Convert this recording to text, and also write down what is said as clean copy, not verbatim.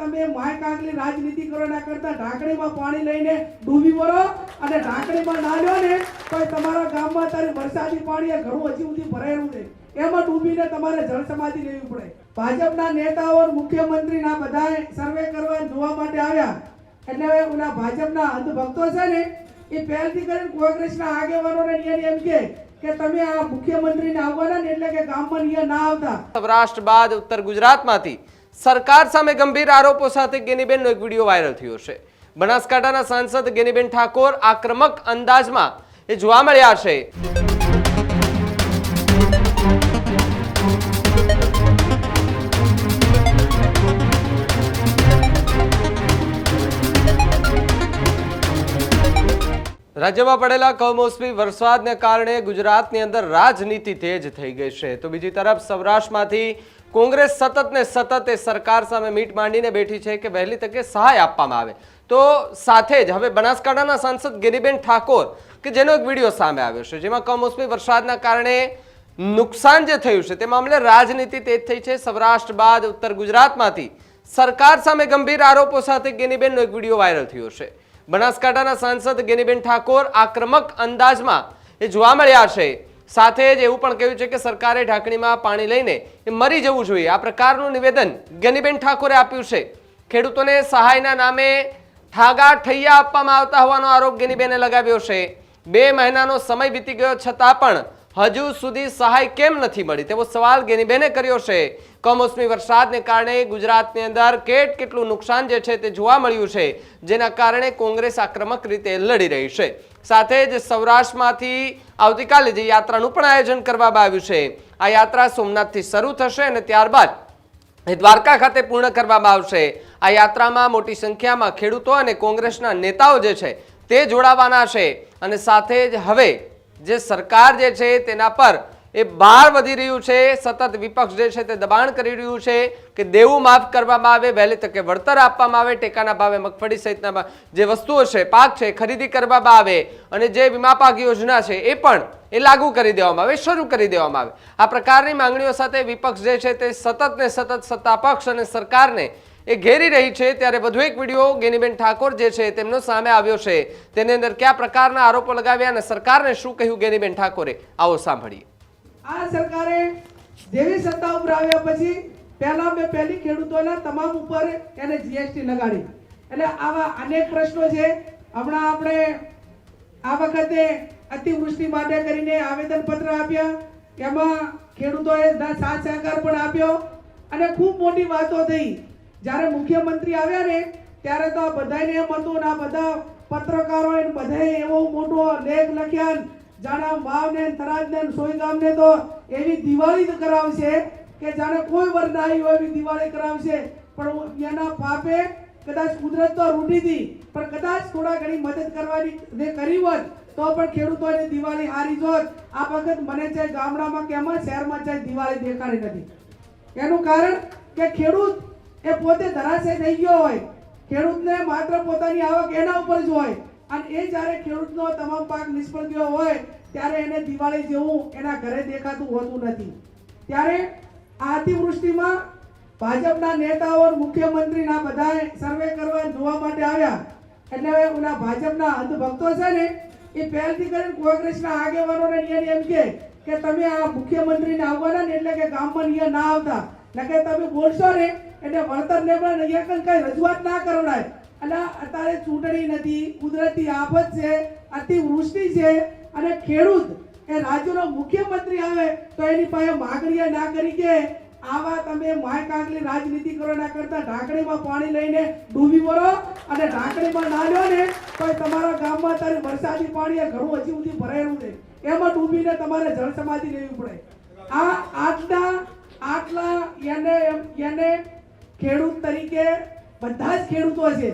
તમે માય કાગલી રાજનીતિ કરો ના કરતા ઢાંકણીમાં પાણી લઈને ડૂબી પડો અને ઢાંકણીમાં ના લ્યો ને તો તમારા ગામમાં તારે વરસાદી પાણી ઘણું હજી સુધી ભરાયેલું છે, એમાં ડૂબીને તમારે જળ સમાધિ લેવી પડે। ભાજપના નેતાઓ મુખ્યમંત્રીના બધા સર્વે કરવા જોવા માટે આવ્યા, એટલે ઓલા ભાજપના અંધભક્તો છે ને એ પહેલથી કરીને કોંગ્રેસના આગેવાનોને એમ કે તમે આ મુખ્યમંત્રીને આવવાના ને એટલે કે ગામમાં નિયા ના આવતા। સૌરાષ્ટ્ર બાદ ઉત્તર ગુજરાતમાંથી સરકાર સામે ગંભીર આરોપો સાથે ગેનીબેનનો એક વિડીયો વાયરલ થયો છે। બનાસકાંઠાના સાંસદ ગેનીબેન ઠાકોર આક્રમક અંદાજમાં એ જોવા મળ્યા છે। રાજ્યમાં પડેલા કમોસમી વરસાદને કારણે ગુજરાતની અંદર રાજનીતિ તેજ થઈ ગઈ છે, તો બીજી તરફ સૌરાષ્ટ્રમાંથી કોંગ્રેસ સતત એ સરકાર સામે મીટ માંડીને બેઠી છે કે વહેલી તકે સહાય આપવામાં આવે। તો સાથે જ હવે બનાસકાંઠાના સાંસદ ગેનીબેન ઠાકોર કે જેનો એક વિડીયો સામે આવ્યો છે, જેમાં કમોસમી વરસાદના કારણે નુકસાન જે થયું છે તે મામલે રાજનીતિ તેજ થઈ છે। સૌરાષ્ટ્ર બાદ ઉત્તર ગુજરાતમાંથી સરકાર સામે ગંભીર આરોપો સાથે ગેનીબેનનો એક વિડીયો વાયરલ થયો છે। બનાસકાંઠાના સાંસદ ગેનીબેન ઠાકોર આક્રમક અંદાજમાં એ જોવા મળ્યા છે। સાથે જ એવું પણ કહ્યું છે કે સરકારે ઢાંકણીમાં પાણી લઈને એ મરી જવું જોઈએ, આ પ્રકારનું નિવેદન ગેનીબેન ઠાકોરે આપ્યું છે। ખેડૂતોને સહાયના નામે ઠાગા ઠૈયા આપવામાં આવતા હોવાનો આરોપ ગેનીબેને લગાવ્યો છે। 2 મહિનાનો સમય વીતી ગયો છતાં પણ હજુ સુધી સહાય કેમ નથી મળી તેવો સવાલ ગેનીબેને કર્યો છે। કમોસમી વરસાદને કારણે ગુજરાતની અંદર કેટલું નુકસાન જે છે તે જોવા મળ્યું છે, જેના કારણે કોંગ્રેસ આક્રમક રીતે લડી રહી છે। સાથે જ સૌરાષ્ટ્રમાંથી આવતીકાલે જે યાત્રાનું પણ આયોજન કરવામાં આવ્યું છે, આ યાત્રા સોમનાથથી શરૂ થશે અને ત્યારબાદ દ્વારકા ખાતે પૂર્ણ કરવામાં આવશે। આ યાત્રામાં મોટી સંખ્યામાં ખેડૂતો અને કોંગ્રેસના નેતાઓ જે છે તે જોડાવાના છે અને સાથે જ હવે જે સરકાર જે છે તેના પર એ ભાર વધી રહ્યું છે, સતત વિપક્ષ જે છે તે દબાણ કરી રહ્યું છે કે દેવું માફ કરવામાં આવે, વહેલી તકે વળતર આપવામાં આવે, ટેકાના ભાવે મગફળી સહિતના જે વસ્તુઓ છે પાક છે ખરીદી કરવામાં આવે અને જે વીમા પાક યોજના છે એ પણ એ લાગુ કરી દેવામાં આવે, શરૂ કરી દેવામાં આવે। આ પ્રકારની માંગણીઓ સાથે વિપક્ષ જે છે તે સતત સત્તા પક્ષ અને સરકારને એ ઘેરી રહી છે। ત્યારે વધુ એક વિડીયો ગેનીબેન ઠાકોર જે છે તેમનો સામે આવ્યો છે, તેની અંદર કયા પ્રકારના આરોપો લગાવ્યા અને સરકારને શું કહ્યું ગેનીબેન ઠાકોરે, આવો સાંભળીએ। આ સરકારે જેવી સત્તા ઉપર આવ્યા પછી પહેલી ખેડૂતોના તમામ ઉપર એને જીએસટી લગાડી, એટલે આવા અનેક પ્રશ્નો છે। હમણાં આપણે આ વખતે અતિવૃષ્ટિ માટે કરીને આવેદન પત્ર આપ્યા, એમાં ખેડૂતોએ સાથ સહકાર પણ આપ્યો અને ખૂબ મોટી વાતો થઈ। જ્યારે મુખ્યમંત્રી આવ્યા ને ત્યારે તો આ બધાને એમ હતું ને આ બધા પત્રકારોએ બધાએ એવો મોટો લેખ લખ્યા, જાણે વાવને થરાદને સોયગામને તો એવી દિવાળી કરાવશે કે જાણે કોઈ વર ના આવી હોય એવી દિવાળી કરાવશે। પણ એના પાપે કદાચ કુદરત તો રૂઠી હતી, પણ કદાચ થોડા ઘણી મદદ કરવાની જે કરી હોત તો પણ ખેડૂતોની દિવાળી હારી જોત। આ વખત મને છે ગામડામાં કે એમાં શહેરમાં છે દિવાળી દેખાડી નથી। એનું કારણ કે ખેડૂત એ પોતે ધરાશય થઈ ગયો હોય, ખેડૂતને માત્ર પોતાની આવક એના ઉપર જ હોય અને એ જ્યારે ખેડૂતનો તમામ પાક નિષ્ફળ ગયો હોય ત્યારે એને દિવાળી જેવું એના ઘરે દેખાતું હોતું નથી। ત્યારે આ અતિવૃષ્ટિમાં ભાજપના નેતાઓ મુખ્યમંત્રીના બધા સર્વે કરવા જોવા માટે આવ્યા, એટલે ઓલા ભાજપના અંધભક્તો છે ને એ પહેલથી કરીને કોંગ્રેસના આગેવાનોને એમ કે તમે આ મુખ્યમંત્રીને આવવાના ને એટલે કે ગામમાં નિયા ના આવતા, એટલે તમે બોલશો ને એટલે વળતરને પણ અહીંયા કઈ રજૂઆત ના કરવડાય। અને અત્યારે ચૂંટણી નથી, કુદરતી આફત છે, અતિવૃષ્ટિ છે અને ખેડૂત એ રાજ્યનો મુખ્યમંત્રી આવે તો એની પાસે માગણીઓ ના કરી કે આવા તમે માય કાગલી રાજનીતિ કરો ના કરતા ઢાંકણીમાં પાણી લઈને ડૂબી પડો અને ઢાંકણીમાં ના લ્યો ને તો તમારા ગામમાં તારે વરસાદી પાણી ઘણું હજી સુધી ભરાયેલું છે, એમાં ડૂબીને તમારે જળ સમાધિ લેવી પડે। આ આટલા એને ખેડૂત તરીકે બધા જ ખેડૂતો છે।